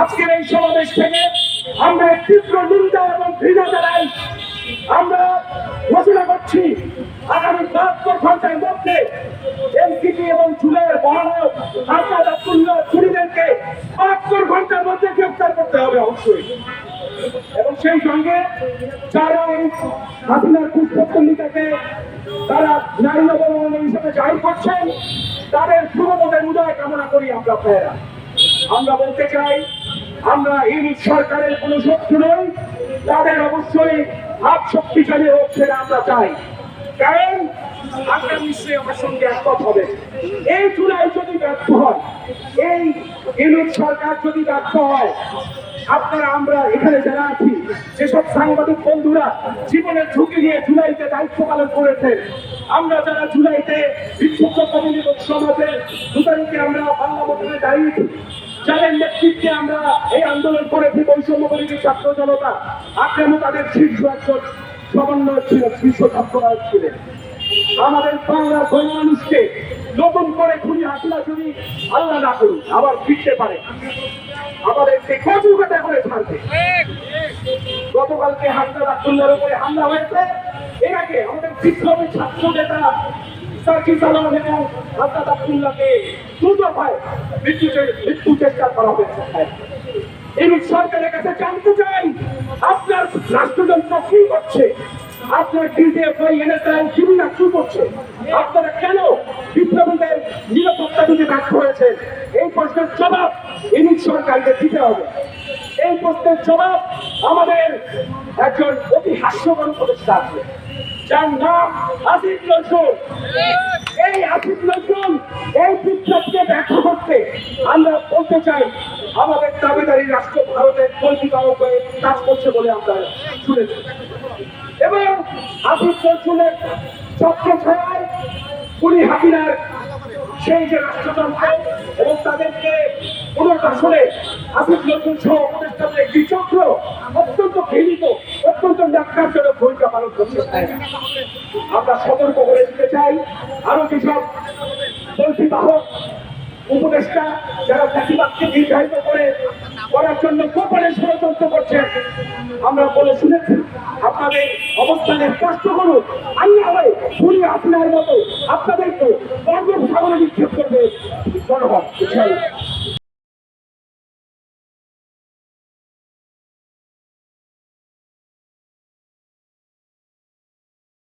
আজকের এই সমাবেশ থেকে আমরা তীব্র নিন্দা এবং ঘৃণা জানাই। আমরা ঘোষণা করছি আগামী ৭২ ঘন্টার মধ্যে এনসিপি এবং জুলাইয়ের মহানায়ক আসাদ আব্দুল্লাহ খুনিদেরকে ৭২ ঘন্টার মধ্যে গ্রেফতার করতে হবে অবশ্যই। এবং সেই সঙ্গে যারা এই হাসিনার কুষ্ঠপল্লিটাকে তারা নারী নবমন হিসেবে জাহির করছেন, তাদের পূর্বপদের উদয় কামনা করি আমরা ভাইয়েরা। আমরা বলতে চাই, আমরা ইউনিট সরকারের কোনো শত্রু নই, তাদের অবশ্যই হাত শক্তিশালী হোক সেটা আমরা চাই। কারণ আপনার নিশ্চয়ই আমার সঙ্গে একমত হবে, এই জুলাই যদি ব্যর্থ হয়, এই ইউনিট সরকার যদি ব্যর্থ হয়, আপনারা আমরা এখানে যারা আছি, যেসব সাংবাদিক বন্ধুরা জীবনের ঝুঁকি নিয়ে জুলাইতে দায়িত্ব পালন করেছেন, আমরা যারা জুলাইতে বিক্ষুব্ধ কমিউনিটি সমাজে 2 তারিখে আমরা বাংলা মোটরে দাঁড়িয়েছি, যাদের নেতৃত্বে আমরা এই আন্দোলন করেছি, বৈষম্য বিরোধী ছাত্র জনতা, আক্রমণ তাদের শীর্ষ একজন সমন্বয় ছিলেন, শীর্ষ ছাত্রনায়ক ছিলেন। আমাদের বাংলার গণমানুষকে নতুন করে খুনি হাসিনা যদি আল্লাহ না করুন আবার ফিরতে পারে, আমাদেরকে কচুকাটা করে ছাড়বে। গতকালকে হাসিনা আব্দুল্লাহর উপরে হামলা হয়েছে, এর আগে আমাদের বিপ্লবী ছাত্র নেতা সার্জিস আলম এবং আসাদ আব্দুল্লাহকে দুদফায় মৃত্যু চেষ্টা করা হয়েছে। এই সরকারের কাছে জানতে চাই, আপনার রাষ্ট্রযন্ত্র কি করছে? আপনার ডিজিএফআই এনএসআই কিনা কি করছে? আপনারা কেন বিপ্লবীদের নিরাপত্তা দিতে ব্যর্থ হয়েছে? এই প্রশ্নের জবাব ইউনিট সরকারকে দিতে হবে। এই প্রশ্নের জবাব আমাদের একজন অতি হাস্যকর উপদেষ্টা আছে, যার নাম আসিফ নজরুল। এই আসিফ নজরুল এই বিপ্লবকে ব্যর্থ করতে আমরা বলতে চাই, আমাদের দাবিদারী রাষ্ট্র ভারতের পরিচালক হয়ে কাজ করছে বলে আমরা শুনেছি। এবং আসিফ নজরুলের চক্র ছাড়ায় খুনি হাসিনার সেই যে রাষ্ট্রযন্ত্র এবং তাদেরকে পুনর্বাসনে আসিফ নজরুল সহ উপদেষ্টাদের একটি চক্র অত্যন্ত ঘৃণিত, অত্যন্ত ন্যাক্কারজনক ভূমিকা পালন করছে। আমরা সতর্ক করে দিতে চাই, আরো যেসব দলটি বাহক উপদেষ্টা যারা চাকরিবাদকে নির্ধারিত করার জন্য গোপনে ষড়যন্ত্র করছেন, আমরা বলে শুনেছি, আপনাদের অবস্থানে স্পষ্ট করুন, আল্লাহ হয়ে খুনি হাসিনার মতো আপনাদেরকে গর্ব সাগরে নিক্ষেপ করবে জনগণ।